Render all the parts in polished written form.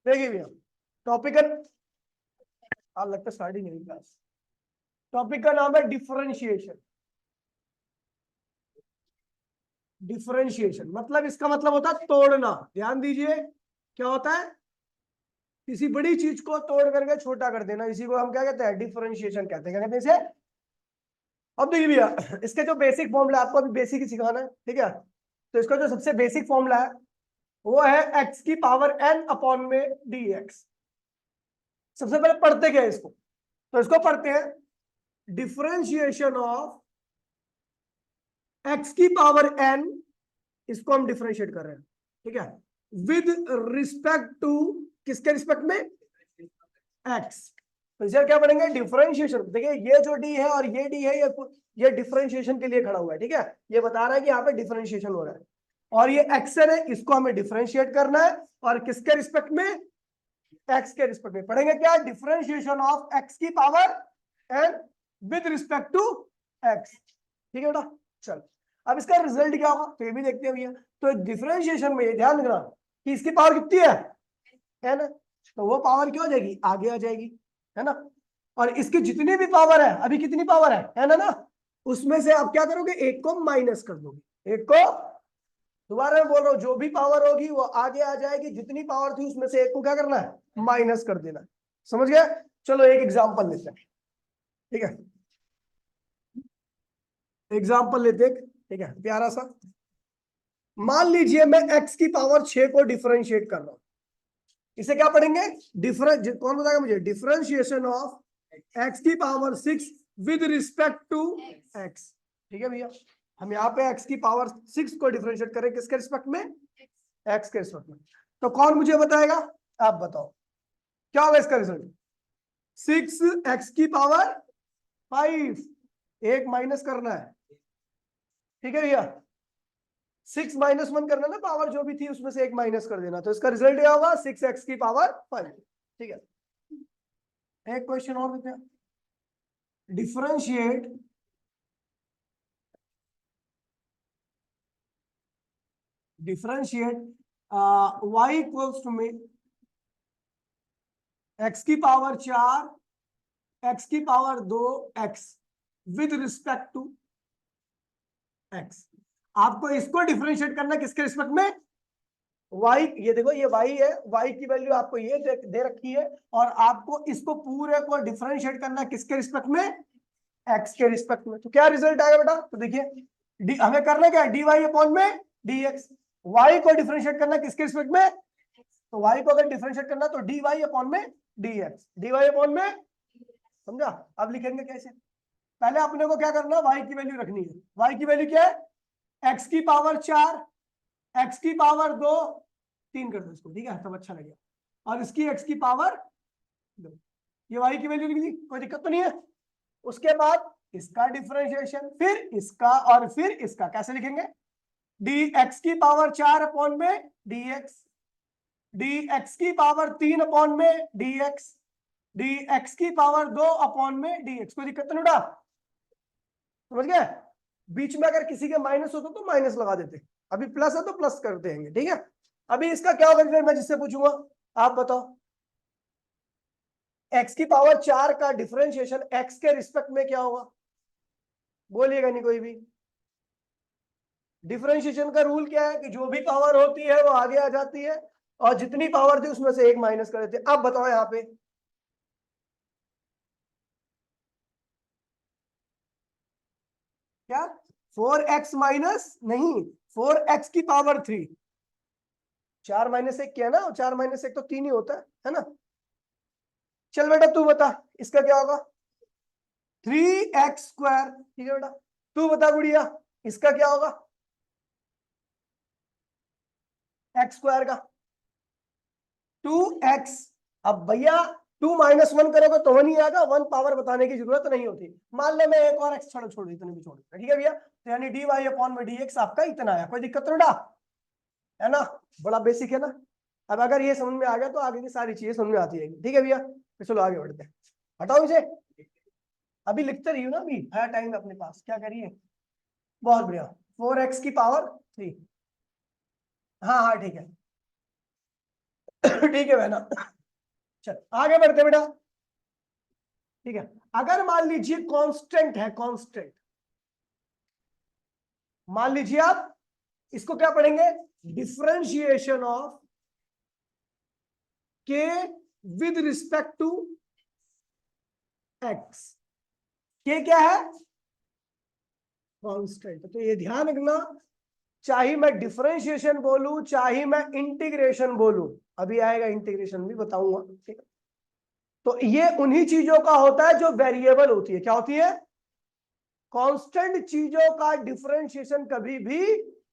देखिए भैया, टॉपिक का लगता है स्टार्ट ही नहीं क्लास। टॉपिक का नाम है डिफरेंशिएशन। डिफरेंशिएशन मतलब, इसका मतलब होता है तोड़ना। ध्यान दीजिए, क्या होता है? किसी बड़ी चीज को तोड़ करके छोटा कर देना, इसी को हम क्या कहते हैं? डिफरेंशिएशन कहते हैं। क्या कहते हैं इसे? अब देखिए भैया, इसके जो बेसिक फॉर्मूला, आपको अभी बेसिक ही सिखाना है, ठीक है? तो इसका जो सबसे बेसिक फॉर्मूला है वो है एक्स की पावर n अपॉन में डी एक्स। सबसे पहले पढ़ते क्या है इसको? तो इसको पढ़ते हैं डिफरेंशिएशन ऑफ एक्स की पावर n, इसको हम डिफरेंशिएट कर रहे हैं, ठीक है, विद रिस्पेक्ट टू, किसके रिस्पेक्ट में? एक्स। तो इसे क्या पढ़ेंगे? डिफरेंशिएशन। देखिए ये जो डी है और ये डी है, ये डिफरेंशिएशन के लिए खड़ा हुआ है, ठीक है? ये बता रहा है कि यहाँ पे डिफरेंशिएशन हो रहा है। और ये एक्सन है, इसको हमें डिफरेंशिएट करना है, और किसके रिस्पेक्ट में? एक्स के रिस्पेक्ट में। पढ़ेंगे क्या? डिफरेंशिएशन ऑफ एक्स की power n with respect to x. ठीक है बेटा, चल अब इसका रिजल्ट क्या होगा तो ये भी देखते हैं भैया। तो डिफरेंशिएशन में ये ध्यान रखना कि इसकी पावर कितनी है? एन। तो वो पावर क्या हो जाएगी? आगे आ जाएगी, है ना? और इसकी जितनी भी पावर है, अभी कितनी पावर है? एन है ना? उसमें से आप क्या करोगे? एक को माइनस कर दोगे। एक को, दोबारा मैं बोल रहा हूं, जो भी पावर होगी वो आगे आ जाएगी, जितनी पावर थी उसमें से एक को क्या करना है? माइनस कर देना है। समझ गए? चलो एक एग्जांपल लेते हैं, ठीक है? एग्जांपल लेते हैं, ठीक है, प्यारा सा। मान लीजिए मैं x की पावर 6 को डिफरेंशिएट कर रहा हूं। इसे क्या पढ़ेंगे? कौन बताएगा मुझे? डिफरेंशिएशन ऑफ x की power 6 with respect to x। ठीक है भैया, हम यहाँ पे x की पावर 6 को डिफरेंशिएट करें, किसके रिस्पेक्ट में? x के रिस्पेक्ट में। तो कौन मुझे बताएगा? आप बताओ क्या होगा इसका रिजल्ट? 6x की पावर 5, एक माइनस करना है, ठीक है भैया? 6 माइनस 1 करना ना, पावर जो भी थी उसमें से एक माइनस कर देना। तो इसका रिजल्ट क्या होगा? 6x की पावर 5। ठीक है, एक क्वेश्चन और देते हैं। डिफरेंशिएट y इक्वल्स टू में x की पावर 4, x की power 2 x with respect to x। आपको इसको डिफरेंशिएट करना किसके रिस्पेक्ट में? y। ये देखो, ये y है, y की वैल्यू आपको ये दे रखी है, और आपको इसको पूरे को डिफरेंशिएट करना किसके रिस्पेक्ट में? x के रिस्पेक्ट में। तो क्या रिजल्ट आएगा बेटा? तो देखिए, हमें करना क्या है? dy अपॉन में dx। y को डिफरेंशिएट करना किसके रिस्पेक्ट में? तो y को अगर डिफरेंशिएट करना तो dy अपॉन में dx, dy अपॉन में। समझा? अब लिखेंगे कैसे? पहले अपने को क्या करना? y की वैल्यू रखनी है। y की वैल्यू क्या है? x की पावर 4, x की पावर 2, 3 कर दो इसको, ठीक है, तब अच्छा लगेगा। और इसकी x की पावर 2, ये y की वैल्यू लिख दी, कोई दिक्कत तो नहीं है। उसके बाद इसका डिफरेंशिएशन, फिर इसका, और फिर इसका। कैसे लिखेंगे? dx की पावर 4 अपॉन में dx, dx की पावर 3 अपॉन में dx, dx की पावर 2 अपॉन में dx। कोई दिक्कत तो नहीं? समझ गए? बीच में अगर किसी के माइनस होता तो माइनस लगा देते, अभी प्लस है तो प्लस कर देंगे, ठीक है? अभी इसका क्या होगा? फिर मैं जिससे पूछूंगा, आप बताओ। x की पावर 4 का डिफरेंशिएशन x के रिस्पेक्ट में क्या होगा? बोलिएगा नहीं कोई भी। डिफरेंशिएशन का रूल क्या है कि जो भी पावर होती है वो आगे आ जाती है, और जितनी पावर थी उसमें से एक माइनस कर देते। अब बताओ यहाँ पे क्या? 4x माइनस नहीं, 4x की पावर 3। 4 माइनस 1 क्या है ना? 4 माइनस 1 तो 3 ही होता है ना? चल बेटा तू बता इसका क्या होगा? 3x²। ठीक है बेटा, तू बता गुड़िया इसका क्या होगा? x² का 2x। अब भैया 2 माइनस 1 करोगे तो 1 ही आएगा, 1 पावर बताने की जरूरत नहीं होती। मान ले मैं एक और x छोड़ इतने भी छोड़, ठीक है भैया? तो यानी dy अपॉन में dx आपका इतना है। कोई दिक्कत तो बेटा, है ना? बड़ा बेसिक है ना? अब अगर ये समझ में आ गया तो आगे की सारी चीजें समझ में आती है, ठीक है भैया? तो चलो आगे बढ़ते हैं, हटाओ इसे। अभी लिखते रही हूँ ना, अभी है टाइम अपने पास, क्या करिए। बहुत बढ़िया, 4x की पावर 3। हाँ हाँ ठीक है ठीक है बहना। चल आगे बढ़ते बेटा। ठीक है, अगर मान लीजिए कांस्टेंट है, कांस्टेंट मान लीजिए आप, इसको क्या पढ़ेंगे, डिफरेंशिएशन ऑफ के विद रिस्पेक्ट टू एक्स। के क्या है, कांस्टेंट। तो ये ध्यान रखना, चाहे मैं डिफरेंशिएशन बोलूं चाहे मैं इंटीग्रेशन बोलूं, अभी आएगा इंटीग्रेशन भी बताऊंगा, ठीक है। तो ये उन्हीं चीजों का होता है जो वेरिएबल होती है। क्या होती है, कांस्टेंट चीजों का डिफरेंशिएशन कभी भी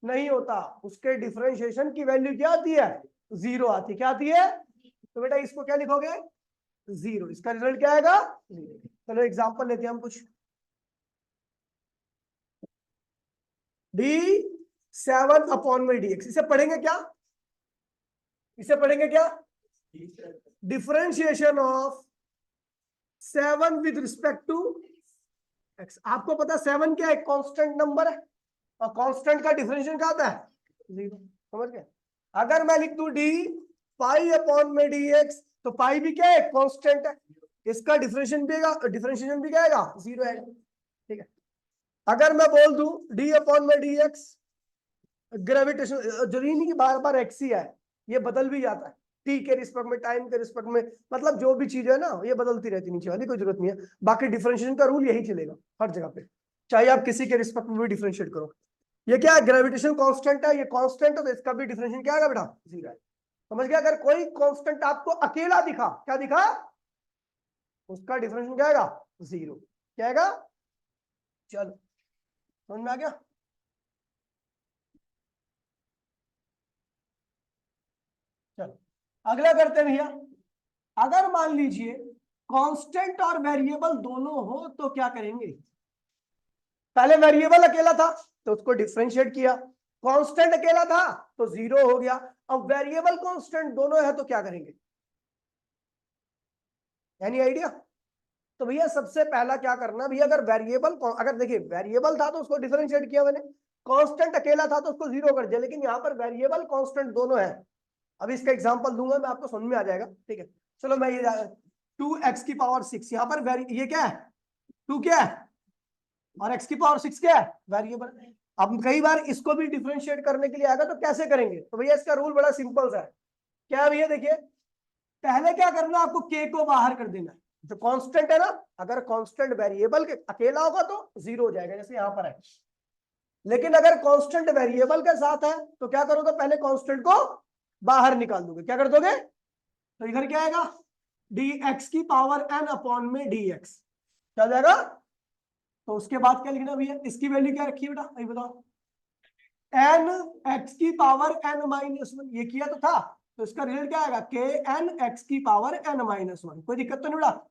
नहीं होता, उसके डिफरेंशिएशन की वैल्यू क्या आती है, जीरो आती है। क्या आती है, तो बेटा इसको क्या लिखोगे, जीरो। इसका रिजल्ट क्या आएगा, चलो एग्जांपल लेते हैं हम कुछ। d7/dx, इसे पढ़ेंगे क्या, इसे पढ़ेंगे क्या, differentiation of 7 with respect to x. आपको पता है 7 क्या है, कांस्टेंट नंबर है, और कांस्टेंट का डिफरेंशिएशन क्या आता है, जीरो। समझ गए। अगर मैं लिख दूं डी पाई/dx, तो पाई भी क्या है, कांस्टेंट है, इसका डिफरेंशिएशन भी क्या आएगा, जीरो आएगा। ठीक है, अगर मैं बोल दूं d/dx, ग्रेविटेशन, जरूरी नहीं कि बार बार एक्स ही आए, ये बदल भी जाता है, टी के रिस्पेक्ट में, टाइम के रिस्पेक्ट में, मतलब जो भी चीज है ना ये बदलती रहती, नीचे वाली कोई जरूरत नहीं है। बाकी डिफरेंशिएशन का रूल यही चलेगा हर जगह पे, चाहे आप किसी के रिस्पेक्ट में भी डिफरेंशिएट करो। ये क्या है, ग्रेविटेशन कांस्टेंट है, ये कांस्टेंट है, तो इसका भी डिफरेंशिएशन क्या आएगा बेटा, जीरो है। समझ गया। अगर कोई कांस्टेंट आपको अकेला दिखा, क्या दिखा, उसका डिफरेंशिएशन क्या आएगा, जीरो। क्या आएगा, चलो समझ में आ गया। चलो अगला करते हैं भैया। अगर मान लीजिए कांस्टेंट और वेरिएबल दोनों हो तो क्या करेंगे, पहले वेरिएबल अकेला था तो उसको डिफरेंशिएट किया, कांस्टेंट अकेला था तो जीरो हो गया, अब वेरिएबल कांस्टेंट दोनों है तो क्या करेंगे, एनी आइडिया। तो भैया सबसे पहला क्या करना भैया, अगर वेरिएबल, अगर देखिए वेरिएबल था तो उसको डिफरेंशिएट किया मैंने, कांस्टेंट अकेला था तो उसको जीरो कर दिया, लेकिन यहाँ पर वेरिएबल कांस्टेंट दोनों है। अभी इसका एग्जांपल दूंगा मैं, आपको समझ में आ जाएगा। ठीक है, चलो मैं ये 2x⁻6, यहाँ पर ये क्या है, 2 क्या है, और x⁻6 क्या है, वेरिएबल। अब कई बार इसको भी डिफरेंशिएट करने के लिए आएगा तो कैसे करेंगे, तो भैया इसका रूल बड़ा सिंपल सा है। क्या है भैया, देखिए पहले क्या करना, आपको k को बाहर कर देना है, जो कांस्टेंट है ना, अगर कांस्टेंट वेरिएबल के अकेला होगा तो जीरो हो जाएगा, जैसे यहाँ पर है। लेकिन अगर कांस्टेंट वेरिएबल के साथ है तो क्या करोगे, पहले कांस्टेंट को बाहर निकाल दोगे। क्या कर दोगे, तो इधर क्या आएगा, dx⁻n/dx क्या जाएगा। तो उसके बाद क्या लिखना भैया, इसकी वैल्यू क्या रखी है बेटा, अभी बताओ, n(x⁻n-1), ये किया तो था, तो इसका रिजल्ट क्या आएगा, kn(x⁻n-1). कोई दिक्कत तो नहीं बेटा।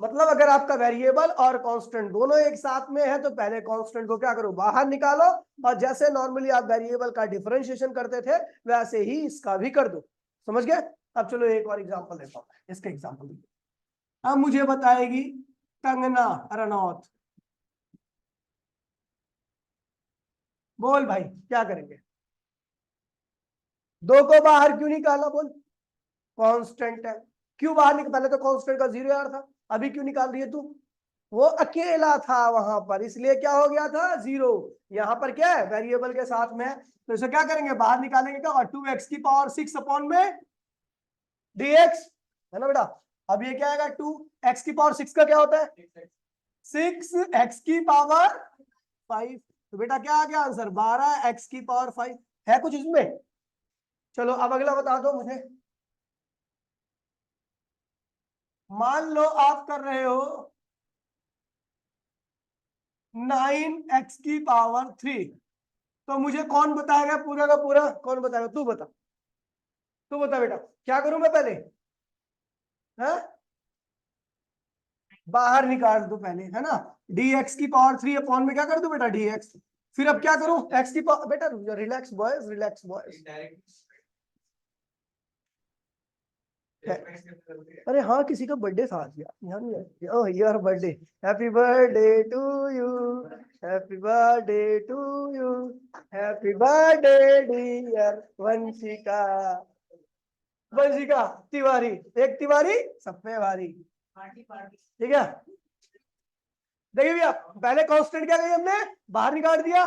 मतलब अगर आपका वेरिएबल और कांस्टेंट दोनों एक साथ में है तो पहले कांस्टेंट को क्या करो, बाहर निकालो, और जैसे नॉर्मली आप वेरिएबल का डिफरेंशिएशन करते थे वैसे ही इसका भी कर दो। समझ गए। अब चलो एक और एग्जांपल देता हूं, इसका एग्जांपल अब मुझे बताएगी कंगना रनौत। बोल भाई क्या करेंगे, दो को बाहर क्यों निकाला, बोल, कांस्टेंट है, क्यों बाहर निकाल, पहले तो कांस्टेंट का जीरो यार था, अभी क्यों निकाल रही है तू, वो अकेला था वहां पर इसलिए क्या हो गया था, जीरो। यहाँ पर क्या है, वेरिएबल के साथ में है, तो इसे क्या करेंगे, बाहर निकालेंगे क्या, और 2x⁻6 dx है ना बेटा। अब ये क्या आएगा, 2x⁻6 का क्या होता है, 6x⁻5। तो बेटा क्या आ गया आंसर, 12x⁻5 है कुछ इसमें। चलो अब अगला बता दो मुझे, मान लो आप कर रहे हो 9x⁻3, तो मुझे कौन बताएगा पूरा का पूरा, कौन बताएगा, तू बता, तू बता बेटा, क्या करूं मैं पहले, है बाहर निकाल दो पहले, है ना, dx⁻3 अपॉन में क्या कर दो बेटा, dx, फिर अब क्या करूं, x की पावर, बेटा रिलैक्स बॉयज, रिलैक्स बॉयज, अरे हाँ, किसी का बर्थडे था आज यार, यहाँ नहीं है। Oh your birthday, happy birthday to you, happy birthday to you, happy birthday dear Vanshika. Vanshika Tiwari, एक तिवारी सब पे भारी, ठीक है। देखिए भैया, पहले कांस्टेंट क्या कही हमने, बाहर निकाल दिया।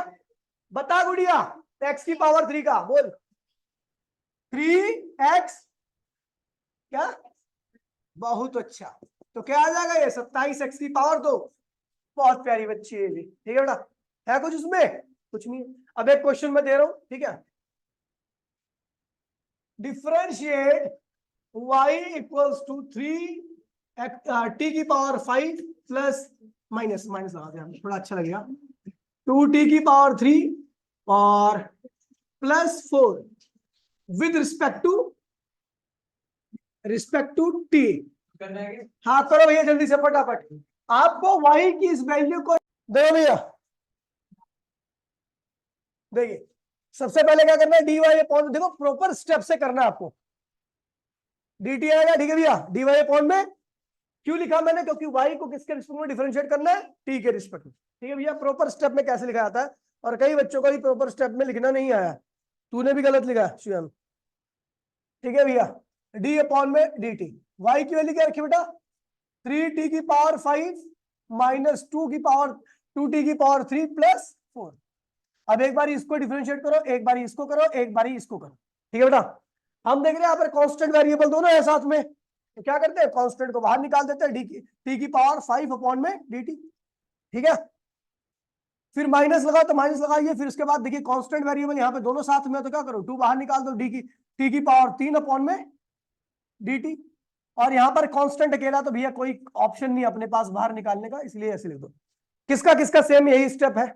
बता गुड़िया, x की पावर 3 का बोल। 3x क्या, बहुत अच्छा। तो क्या आ जाएगा ये, 27x की पावर 2। बहुत प्यारी बच्ची है ये, ठीक है बेटा। है कुछ उसमें, कुछ नहीं है। अब एक क्वेश्चन मैं दे रहा हूं, ठीक है। Differentiate y equals to 3 t की पावर 5 प्लस माइनस लगा दिया, थोड़ा अच्छा लगेगा। 2t की पावर 3 और plus 4 with respect to t। हाँ करो भैया जल्दी से फटाफट। आपको y की इस वैल्यू को देखो भैया, देखिए सबसे पहले क्या करना है, dy अपॉन, देखो प्रॉपर स्टेप से करना है आपको। dt आएगा, ठीक है भैया, dy अपॉन में क्यों लिखा मैंने, क्योंकि y को किसके रिस्पेक्ट में डिफरेंशिएट करना है, t के रिस्पेक्ट में, ठीक है भैया। प्रॉपर स्टेप में कैसे लिखा जाता है, और कई बच्चों को भी प्रॉपर स्टेप में लिखना नहीं आया, तूने भी गलत लिखा शिवम, ठीक है भैया। d अपॉन में dt, y की वैल्यू क्या रखी बेटा, 3t की पावर 5 माइनस 2t की पावर 3 प्लस 4। अब एक बार इसको डिफरेंशिएट करो, एक बार इसको करो, एक बार इसको करो, ठीक है बेटा। हम देख रहे हैं यहाँ पर कांस्टेंट वेरिएबल दोनों है साथ में, तो क्या करते हैं, कांस्टेंट को बाहर निकाल देते हैं, टी की पावर 5 अपॉन में dt, ठीक है। फिर माइनस लगाओ तो माइनस लगाइए, फिर उसके बाद देखिए कांस्टेंट वेरिएबल यहाँ पे दोनों साथ में, तो क्या करो, 2 बाहर निकाल दो, टी की पावर 3 अपॉन में dt। और यहाँ पर कांस्टेंट अकेला, तो भैया कोई ऑप्शन नहीं अपने पास बाहर निकालने का, इसलिए ऐसे लिख दो। किसका किसका सेम यही स्टेप है,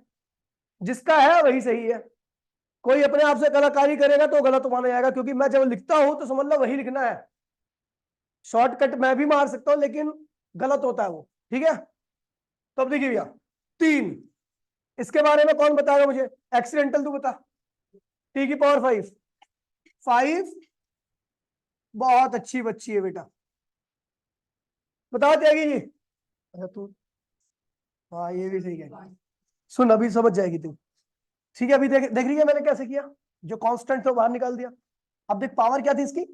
जिसका है वही सही है। कोई अपने आप से कलाकारी करेगा तो गलत माना जाएगा, क्योंकि मैं जब लिखता हूं तो समझ लो वही लिखना है। शॉर्टकट मैं भी मार सकता हूं, लेकिन गलत होता है वो, ठीक है। तो अब देखिए भैया 3, इसके बारे में कौन बताएगा मुझे, एक्सीडेंटल तू बता। टी की पावर 5, बहुत अच्छी बच्ची है बेटा, बता त्यागी जी। अच्छा तू, हाँ ये भी सही है, सुन अभी समझ जाएगी तू, ठीक है। अभी देख देख रही है मैंने कैसे किया, जो कांस्टेंट था बाहर निकाल दिया। अब देख पावर क्या थी इसकी,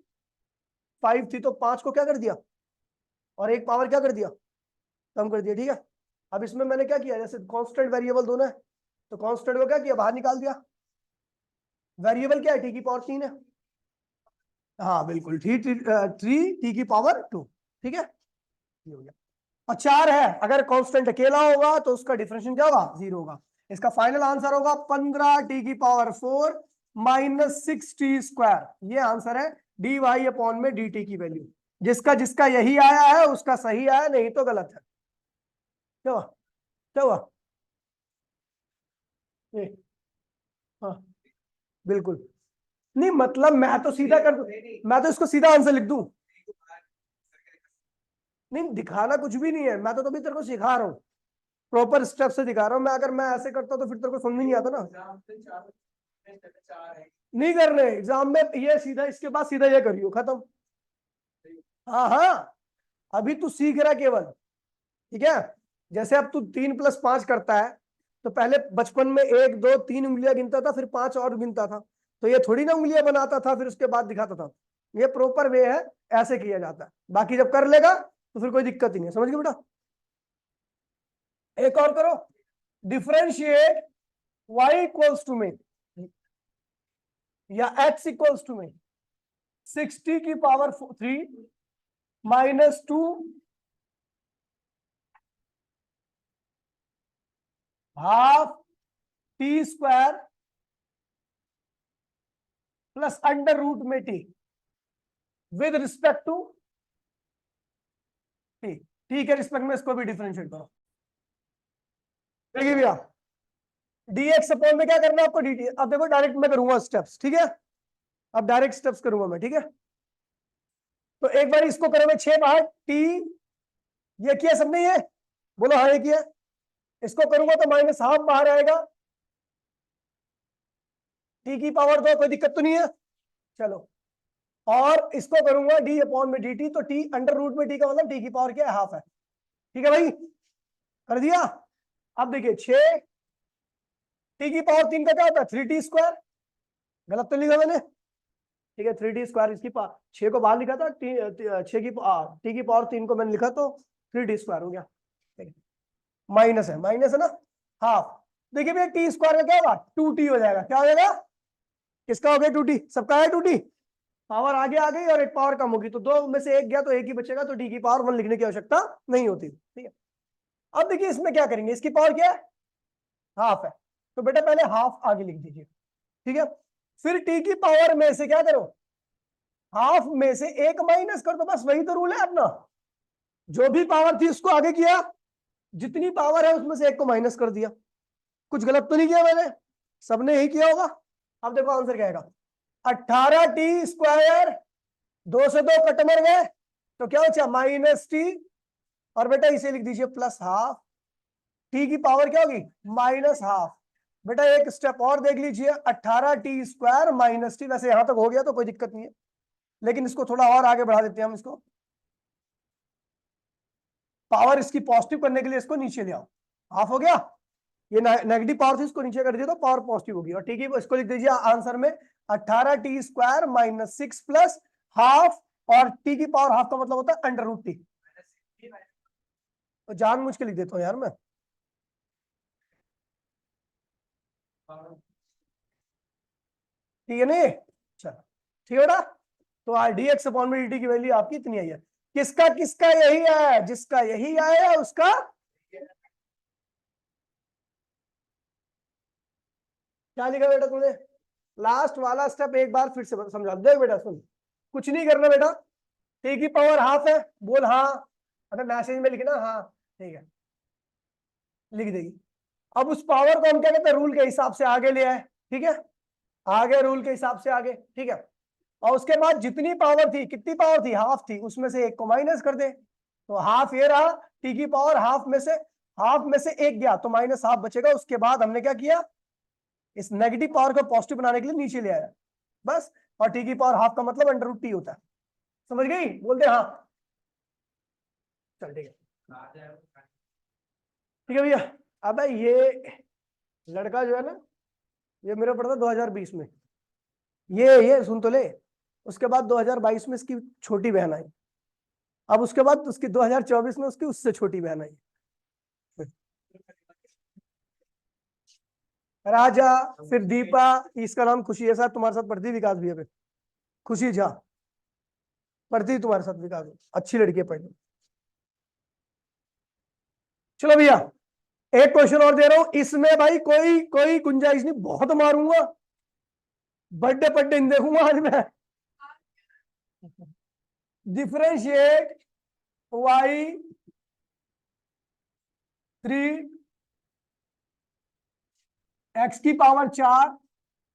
5 थी, तो 5 को क्या कर दिया, और एक पावर क्या कर दिया, कम कर दिया, ठीक है। अब इसमें मैंने क्या किया, जैसे कांस्टेंट वेरिएबल दोनों है, तो कांस्टेंट को क्या किया, बाहर निकाल दिया। वेरिएबल क्या है, टी की पावर 3 है, हाँ बिल्कुल, 3 टी की पावर 2, ठीक है, ये हो गया। और 4 है, अगर कांस्टेंट अकेला होगा तो उसका डिफरेंशियल क्या होगा, 0 होगा। इसका फाइनल आंसर होगा 15t की पावर 4 माइनस 6t²। ये आंसर है dy अपॉन में dt की वैल्यू। जिसका जिसका यही आया है उसका सही आया, नहीं तो गलत है। क्या हुआ, क्या हुआ, हाँ बिल्कुल नहीं, मतलब मैं तो सीधा कर दूं, मैं तो इसको सीधा आंसर लिख दूं। नहीं दिखाना कुछ भी नहीं है, मैं तो तभी तेरे को सिखा रहा हूँ, प्रॉपर स्टेप से दिखा रहा हूँ मैं। अगर मैं ऐसे करता तो फिर तेरे को समझ नहीं आता ना। नहीं कर रहे एग्जाम में, ये सीधा इसके बाद सीधा ये करियो, खत्म। हाँ हाँ, अभी तू सीख रहा केवल, ठीक है। जैसे अब तू 3+5 करता है, तो पहले बचपन में 1 2 3 उंगलियां गिनता था, फिर 5 और गिनता था, तो ये थोड़ी ना उंगलियां बनाता था फिर उसके बाद दिखाता था। ये प्रॉपर वे है, ऐसे किया जाता है। बाकी जब कर लेगा तो फिर कोई दिक्कत ही नहीं है, समझ गए बेटा। एक और करो, डिफरेंशिएट y इक्वल्स टू में या x इक्वल्स टू में 60 की power 3 minus 2 half t² plus under root में t with respect to t के रिस्पेक्ट में इसको भी डिफरेंशिएट करो। देखिए भैया dx अपॉन में क्या करना है आपको, dt। अब देखो डायरेक्ट मैं करूंगा स्टेप्स, ठीक है। अब डायरेक्ट स्टेप्स करूंगा मैं, ठीक है। तो एक बार इसको करो मैं 6 बाहर t, ये किया सबने, ये बोलो हाँ ये किया। इसको करूंगा तो माइनस हाफ बाहर आएगा, t की पावर 2, कोई दिक्कत तो नहीं है, चलो। और इसको करूंगा डी अपॉन में डी टी, तो टी अंडर रूट में टी का मतलब टी की पावर क्या है, हाफ है। ठीक है भाई, कर दिया। अब देखिए 6 टी की पावर 3 का क्या होता है, 3t²। गलत तो लिखा मैंने? ठीक है, 3t²। इसकी 6 को बाहर लिखा था, 6 की टी की पावर 3 को मैंने लिखा तो 3t² हो गया। ठीक है, माइनस है ना, हाफ। देखिए भैया t² का क्या होगा, 2t हो जाएगा। क्या हो जाएगा, किसका हो गया 2t, सबका है 2t। पावर आगे आ गई और एक पावर कम होगी, तो दो में से एक गया तो एक ही बचेगा, तो टी की पावर 1 लिखने की आवश्यकता नहीं होती। ठीक है, अब देखिए इसमें क्या करेंगे, इसकी पावर क्या है, हाफ है, तो बेटा पहले हाफ आगे लिख दीजिए। ठीक है, फिर टी की पावर में से क्या करो, हाफ में से एक माइनस कर दो, बस वही तो रूल है अपना। जो भी पावर थी उसको आगे किया, जितनी पावर है उसमें से एक को माइनस कर दिया। कुछ गलत तो नहीं किया मैंने, सबने यही किया होगा। अब देखो आंसर क्या आएगा, 18t²। 2 से 2 कट मर गए, तो क्या बचा, -t। और बेटा इसे लिख दीजिए प्लस हाफ। टी की पावर क्या होगी, -हाफ। बेटा एक स्टेप और देख लीजिए, 18t² - t। वैसे यहां तक हो गया तो कोई दिक्कत नहीं है, लेकिन इसको थोड़ा और आगे बढ़ा देते हैं हम। इसको पावर इसकी पॉजिटिव करने के लिए इसको नीचे ले आओ, हाफ हो गया। ये नेगेटिव पावर थी, इसको नीचे कर दिया तो पावर पॉजिटिव होगी। और ठीक है, इसको लिख दीजिए आंसर में 18t² - 6 प्लस हाफ। और टी की पावर हाफ का मतलब होता है अंडर रूट टी। तो जानबूझ के लिख देता हूं यार मैं। ठीक है नहीं, चलो ठीक है बेटा। तो dx अपॉन में dt की वैल्यू आपकी इतनी आई है। किसका किसका यही है, जिसका यही आया उसका क्या लिखा बेटा तूने, लास्ट वाला स्टेप एक बार फिर से समझा दे बेटा। सुन, कुछ नहीं करना बेटा, टी की पावर हाफ है, बोल हाँ। अगर मैसेज में लिखना हाँ, ठीक है, लिख देगी। अब उस पावर को हम क्या कहते हैं, रूल के हिसाब से आगे ले आए। ठीक है, आगे रूल के हिसाब से आगे। ठीक है, और उसके बाद जितनी पावर थी, कितनी पावर थी, हाफ थी, उसमें से एक को माइनस कर दे, तो हाफ ये रहा। टी की पावर हाफ में से एक गया तो -हाफ बचेगा। उसके बाद हमने क्या किया, इस नेगेटिव पावर को पॉजिटिव बनाने के लिए नीचे ले आया बस। और टी की पावर हाफ का मतलब अंडर रूट टी होता है। समझ गई, बोलते हाँ। चल ठीक है, ठीक है भैया। अब ये लड़का जो है ना, ये मेरा पढ़ा था 2020 में। ये सुन तो ले, उसके बाद 2022 में इसकी छोटी बहन आई। अब उसके बाद उसकी 2024 में उसकी उससे छोटी बहन आई, राजा। फिर दीपा, इसका नाम खुशी है, साथ तुम्हारे साथ पढ़ती, विकास भी है। फिर खुशी झा पढ़ती तुम्हारे साथ, विकास अच्छी लड़की है पढ़ने। चलो भैया, एक क्वेश्चन और दे रहा हूं, इसमें भाई कोई कोई गुंजाइश नहीं, बहुत मारूंगा, बर्थडे पड्डे नहीं देखूंगा आज मैं। डिफरेंशिएट y3 x की पावर 4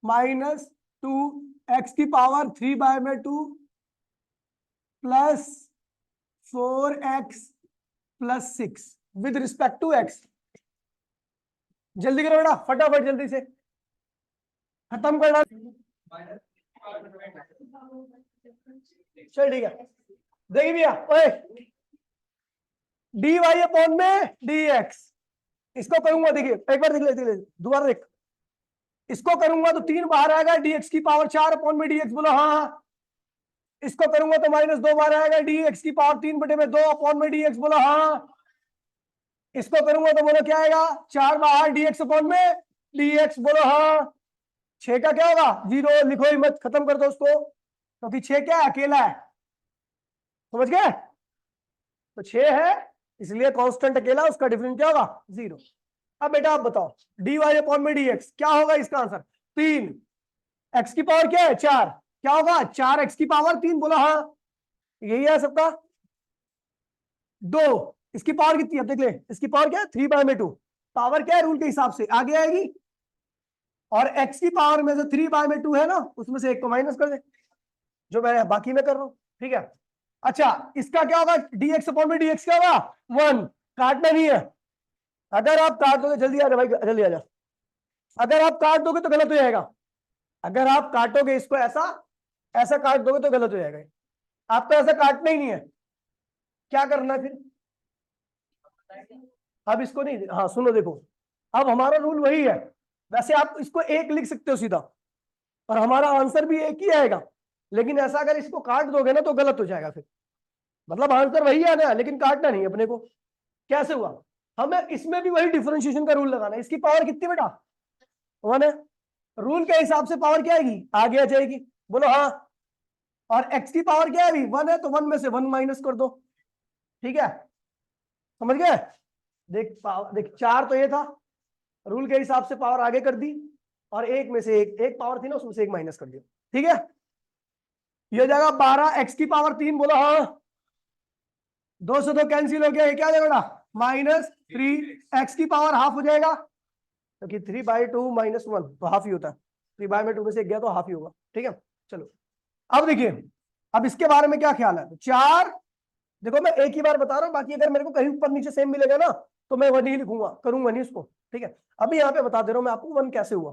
-2 x की power 3/2 plus 4x plus 6 with respect to x। जल्दी करो बेटा, फटाफट जल्दी से खत्म करना। चल ठीक है, देखिए भैया, ओए dy अपॉन में dx, इसको करूंगा, देखिए एक बार देख ले दोबारा देख, इसको करूंगा तो 3 बाहर आएगा, dx की पावर 4 अपॉन में dx, बोलो हाँ। इसको करूंगा तो -2 बाहर आएगा, dx की पावर 3/2 अपॉन में dx, बोलो हाँ। इसको करूंगा तो बोलो क्या आएगा, 4 बाहर dx अपॉन में dx, बोलो हाँ। 6 का क्या होगा, 0, लिखो ही मत, खत्म कर दो उसको, क्योंकि 6 क्या है, अकेला है। समझ गए, तो 6 है इसलिए कांस्टेंट अकेला, उसका डिफरेंस क्या होगा, 0। अब बेटा आप बताओ, dy अपॉन में dx क्या होगा, इसका आंसर 3। x की पावर क्या है, 4, क्या होगा 4x की पावर 3, बोला हाँ, यही है सबका। 2, इसकी पावर कितनी है देख ले, इसकी पावर क्या है 3/2, पावर क्या है रूल के हिसाब से आगे आएगी। और x की पावर में से 3/2 है ना, उसमें से एक को माइनस कर दे, जो मैं बाकी में कर रहा हूं। ठीक है, अच्छा इसका क्या होगा, dx अपॉन में dx क्या होगा 1, काटना नहीं है। अगर आप काट दोगे, जल्दी आ जा भाई, जल्दी आ जा, अगर आप काट दोगे तो गलत हो जाएगा। अगर आप काटोगे इसको ऐसा ऐसा काट दोगे तो गलत हो जाएगा। आपको ऐसा काटना ही नहीं है, क्या करना है फिर? अब इसको नहीं, हाँ सुनो देखो, अब हमारा रूल वही है। वैसे आप इसको एक लिख सकते हो सीधा और हमारा आंसर भी एक ही आएगा, लेकिन ऐसा अगर इसको काट दोगे ना तो गलत हो जाएगा फिर। मतलब आंसर वही आना है लेकिन काटना नहीं अपने को। कैसे हुआ? हमें इसमें भी वही डिफरेंशिएशन का रूल लगाना है। इसकी पावर कितनी बेटा? 1 है। रूल के हिसाब से पावर क्या आएगी? आगे आ जाएगी। बोलो हाँ। और x की पावर क्या है अभी? 1 है, तो 1 में से 1 माइनस कर दो। ठीक है, समझ गए? देख पावर, देख 4 तो ये था, रूल के हिसाब से पावर आगे कर दी, और एक में से एक पावर थी ना, उसमें से एक माइनस कर दिया। ठीक है, ये हो जाएगा 12 x की पावर 3। बोलो हाँ। 2 से 2 कैंसिल हो गया, ये क्या हो जाएगा? -3 x की पावर हाफ हो जाएगा, क्योंकि 3/2 - 1 तो हाफ ही होता है। 3/2 में से 1 गया तो हाफ ही होगा। ठीक है, चलो अब देखिए, अब इसके बारे में क्या ख्याल है? 4, देखो मैं एक ही बार बता रहा हूं, बाकी अगर मेरे को कहीं ऊपर नीचे सेम मिलेगा ना तो मैं 1 ही लिखूंगा, करूंगा नहीं उसको। ठीक है, अभी यहाँ पे बता दे रहा हूं मैं आपको 1 कैसे हुआ।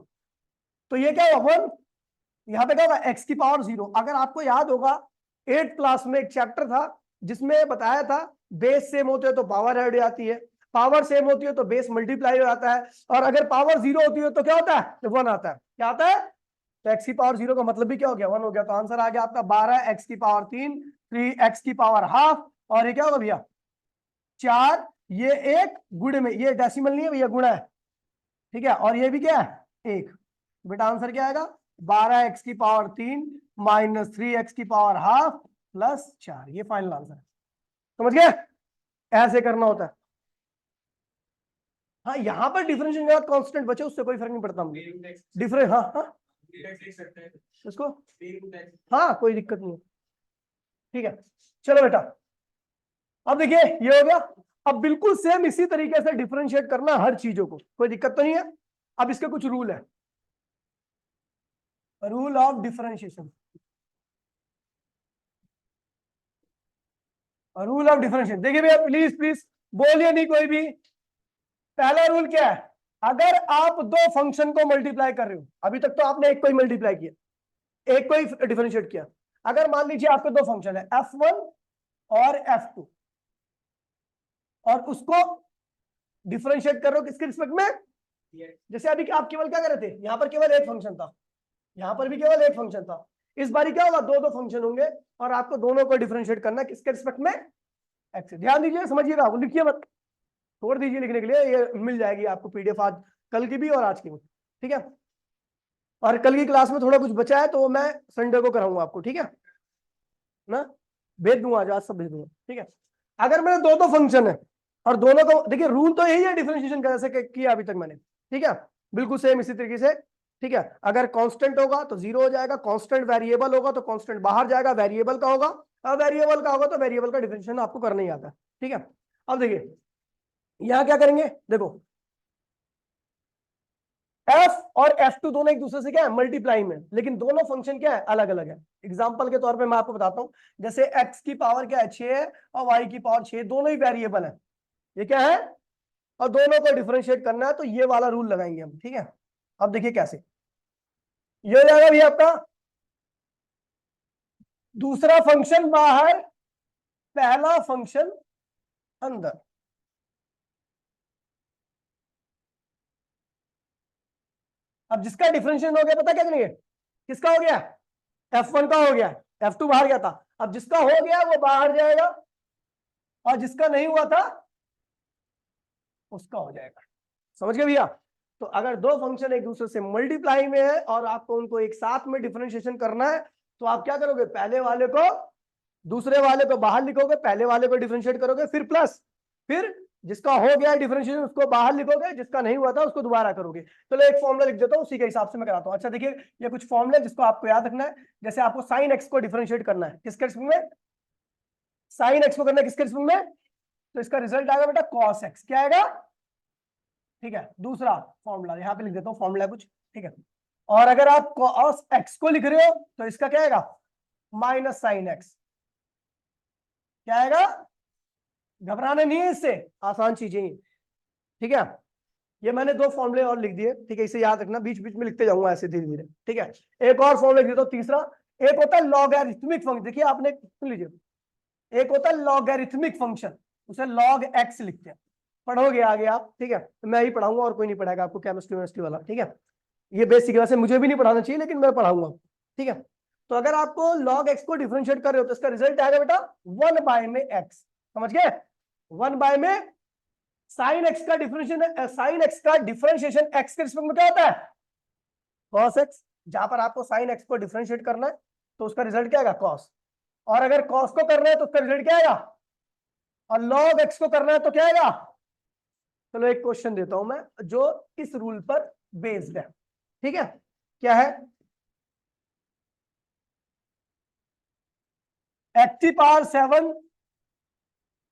तो ये क्या हुआ? 1, यहाँ पे क्या होगा? x की पावर 0। अगर आपको याद होगा 8th क्लास में एक चैप्टर था जिसमें बताया था बेस सेम होते हैं तो पावर ऐड हो जाती है, पावर सेम होती है तो बेस मल्टीप्लाई हो जाता है, और अगर पावर 0 होती है तो क्या होता है? 1 आता है। क्या आता है? तो x की पावर 0 का मतलब भी क्या हो गया? 1 हो गया। तो आंसर आ गया आपका 12 x की पावर 3, 3 x की पावर हाफ, और ये क्या होगा भैया? 4। ये एक गुणे में, ये डेसिमल नहीं है भैया, गुणा है। ठीक है, और ये भी क्या है? 1। बेटा आंसर क्या आएगा? 12 x की पावर 3 - 3 x की पावर हाफ +4। ये फाइनल आंसर है। समझ गए? ऐसे करना होता है। हाँ, यहां पर डिफरेंशिएशन कांस्टेंट बचे उससे कोई फर्क नहीं पड़ता मुझे। डिफरेंस, हाँ हाँ इसको, हाँ कोई दिक्कत नहीं है। ठीक है, चलो बेटा, अब देखिए ये हो गया। अब बिल्कुल सेम इसी तरीके से डिफरेंशिएट करना हर चीजों को, कोई दिक्कत तो नहीं है। अब इसके कुछ रूल है, rule of differentiation. Rule of differentiation देखिए भैया, प्लीज प्लीज बोलिए नहीं कोई भी। पहला रूल क्या है? अगर आप दो फंक्शन को मल्टीप्लाई कर रहे हो, अभी तक तो आपने एक को ही मल्टीप्लाई किया, एक को ही डिफरेंशिएट किया। अगर मान लीजिए आपके दो फंक्शन है f1 और f2, और उसको डिफरेंशिएट कर रहे हो किसके रिस्पेक्ट में? जैसे अभी आप केवल क्या कर रहे थे, यहां पर केवल एक फंक्शन था, यहां पर भी केवल एक फंक्शन था। इस बारी क्या होगा? दो दो फंक्शन होंगे और आपको दोनों को डिफरेंशिएट करना है किसके रिस्पेक्ट में? एक्स। ध्यान दीजिए, समझिएगा, लिखिए मत, छोड़ दीजिए लिखने के लिए, ये मिल जाएगी आपको पीडीएफ आज, कल की भी और आज की भी। ठीक है, और कल की क्लास में थोड़ा कुछ बचा है तो मैं संडे को कराऊंगा आपको। ठीक है ना, भेज दूंगा आज सब भेज दूंगा। ठीक है, अगर मेरे दो दो फंक्शन है और दोनों को, देखिए रूल तो यही है डिफरेंशिएशन का जैसे किया अभी तक मैंने। ठीक है, बिल्कुल सेम इसी तरीके से। ठीक है, अगर कांस्टेंट होगा तो 0 हो जाएगा, कांस्टेंट वेरिएबल होगा तो कांस्टेंट बाहर जाएगा, वेरिएबल का होगा, वेरिएबल का होगा तो वेरिएबल का डिफरेंशिएशन आपको करना ही आता है। ठीक है, अब देखिए यहां क्या करेंगे, देखो f और f2 दोनों एक दूसरे से क्या है? मल्टीप्लाई में, लेकिन दोनों फंक्शन क्या है? अलग अलग है। एग्जांपल के तौर पे मैं आपको बताता हूं, जैसे x की पावर क्या है? 6 है, और y की पावर 6, दोनों ही वेरिएबल है। ये क्या है? और दोनों को डिफरेंशिएट करना है तो ये वाला रूल लगाएंगे हम। ठीक है, अब देखिए कैसे ये हो जाएगा भैया आपका दूसरा फंक्शन बाहर, पहला फंक्शन अंदर। अब जिसका डिफरेंशिएशन हो गया पता क्या करेंगे? किसका हो गया? f1 का हो गया, f2 बाहर गया था। अब जिसका हो गया वो बाहर जाएगा, और जिसका नहीं हुआ था उसका हो जाएगा। समझ गए भैया? तो अगर दो फंक्शन एक दूसरे से मल्टीप्लाई में है और आपको उनको एक साथ में डिफरेंशिएशन करना है तो आप क्या करोगे? पहले वाले को दूसरे वाले को बाहर लिखोगे, पहले वाले को डिफरेंशिएट करोगे, फिर प्लस, फिर जिसका हो गया डिफरेंशिएशन उसको बाहर लिखोगे, जिसका नहीं हुआ था उसको दोबारा करोगे। चलो एक फॉर्मूला लिख देता हूं, उसी के हिसाब से मैं कराता हूं। अच्छा देखिए, ये कुछ फॉर्मूले जिसको आपको याद रखना है। जैसे आपको साइन एक्स को डिफरेंशिएट करना है किसके रिस्पेक्ट में? साइन एक्स को करना है किसके रिस्पेक्ट में? तो इसका रिजल्ट आएगा बेटा कॉस एक्स। क्या आएगा? ठीक है, दूसरा फॉर्मूला यहां पे लिख देता हूं, फॉर्मूला कुछ। ठीक है, और अगर आप कॉस एक्स को लिख रहे हो तो इसका क्या आएगा? Minus sine x. क्या आएगा? घबराना नहीं है इससे, आसान चीजें ही। ठीक है, ये मैंने दो फॉर्मूले और लिख दिए। ठीक है, इसे याद रखना, बीच बीच में लिखते जाऊंगा ऐसे धीरे धीरे। ठीक है, एक और फॉर्मूला लिख देता हूं, तीसरा। एक होता है लॉगरिथमिक फंक्शन, देखिए आपने सुन लीजिए, एक होता है लॉगरिथमिक फंक्शन, उसे लॉग एक्स लिखते हैं, पढ़ोगे आगे आप, ठीक है, तो मैं ही पढ़ाऊंगा और कोई नहीं पढ़ाएगा आपको, केमिस्ट्री वाला, ठीक है, ये बेसिक वैसे मुझे भी नहीं पढ़ाना चाहिए लेकिन मैं पढ़ाऊंगा, ठीक है। तो अगर आपको लॉग एक्स को डिफरेंशिएट कर रहे हो तो इसका रिजल्ट आएगा बेटा 1 में एक्स, समझ गए, 1 में साइन एक्स का डिफरेंशिएशन, साइन एक्स का डिफरेंशिएशन एक्स के रिस्पेक्ट में क्या होता है, कॉस एक्स। जहां पर आपको साइन एक्स को डिफरेंशिएट करना है तो उसका रिजल्ट क्या आएगा, कॉस, और अगर कॉस को करना है तो उसका रिजल्ट क्या आएगा, और लॉग एक्स को करना है तो क्या आएगा। चलो एक क्वेश्चन देता हूं मैं जो इस रूल पर बेस्ड है, ठीक है, क्या है, एक्स की पावर 7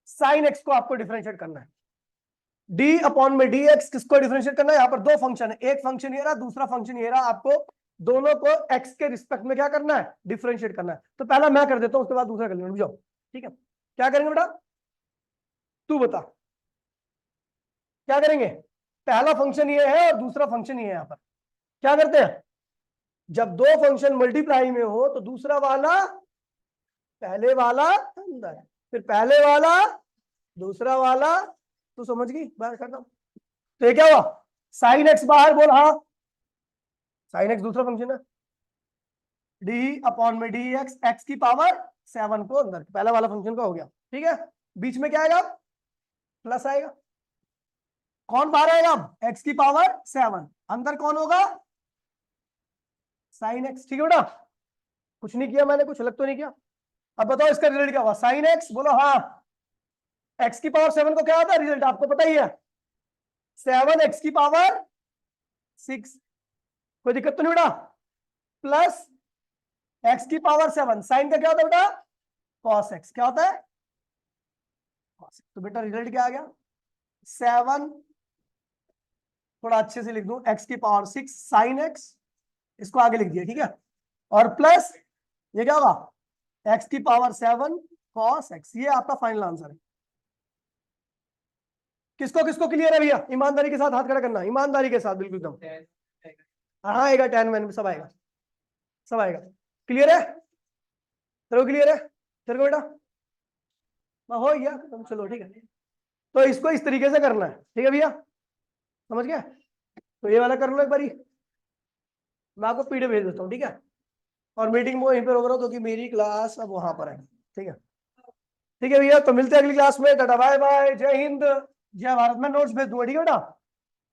साइन एक्स को आपको डिफरेंशिएट करना है, डी अपॉन में डी एक्स किसको डिफरेंशिएट करना है, यहां पर दो फंक्शन है, एक फंक्शन ये रहा, दूसरा फंक्शन ये रहा, आपको दोनों को एक्स के रिस्पेक्ट में क्या करना है, डिफरेंशिएट करना है। तो पहला मैं कर देता हूं, उसके बाद दूसरा कर लेना, रुक जाओ, ठीक है, क्या करेंगे बेटा, तू बता क्या करेंगे, पहला फंक्शन ये है और दूसरा फंक्शन ये है, यहां पर क्या करते हैं, जब दो फंक्शन मल्टीप्लाई में हो तो दूसरा वाला पहले वाला अंदर, फिर पहले वाला दूसरा वाला, तू समझ गई, बाहर करता हूं, तो ये क्या हुआ, साइन एक्स बाहर बोल, हाँ साइन एक्स दूसरा फंक्शन है, डी अपॉन में डी एक्स, एक्स की पावर 7 को अंदर, पहला वाला फंक्शन का हो गया, ठीक है, बीच में क्या आएगा, प्लस आएगा, कौन बाहर आएगा, एक्स की पावर 7, अंदर कौन होगा, साइन एक्स, ठीक है बेटा, कुछ नहीं किया मैंने, कुछ अलग तो नहीं किया। अब बताओ इसका रिजल्ट क्या हुआ, साइन एक्स, बोलो हाँ, एक्स की पावर 7 को क्या होता है रिजल्ट आपको पता ही है, 7 एक्स की पावर 6, कोई दिक्कत तो नहीं बेटा, प्लस एक्स की पावर 7, साइन का क्या होता है बेटा, कॉस एक्स, क्या होता है, तो बेटा रिजल्ट क्या आ गया, 7, थोड़ा अच्छे से लिख दूं, एक्स की पावर 6 साइन एक्स, इसको आगे लिख दिया, ठीक है, और प्लस ये क्या होगा, एक्स की पावर 7 कॉस एक्स, ये आपका फाइनल आंसर है। किसको किसको क्लियर है भैया, ईमानदारी के साथ हाथ खड़ा करना, ईमानदारी के साथ बिल्कुल एकदम, हाँ आएगा 10 में सब आएगा, सब आएगा, क्लियर है, तेरे को क्लियर है, तेरे को बेटा हो गया, तुम चलो ठीक है, तो इसको इस तरीके से करना है, ठीक है भैया, समझ गया, तो ये वाला कर लो एक बारी, मैं आपको पीडीएफ भेज देता हूँ, ठीक है, और मीटिंग में वहीं पर होगा क्योंकि मेरी क्लास अब वहां पर है, ठीक है, ठीक है भैया, तो मिलते हैं अगली क्लास में, टाटा बाय बाय, जय हिंद जय भारत, में नोट्स भेज दूंगा, ठीक है बेटा,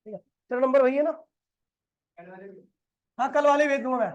ठीक है, तेरा नंबर वही है ना, हाँ कल वाले भेज दूंगा मैं।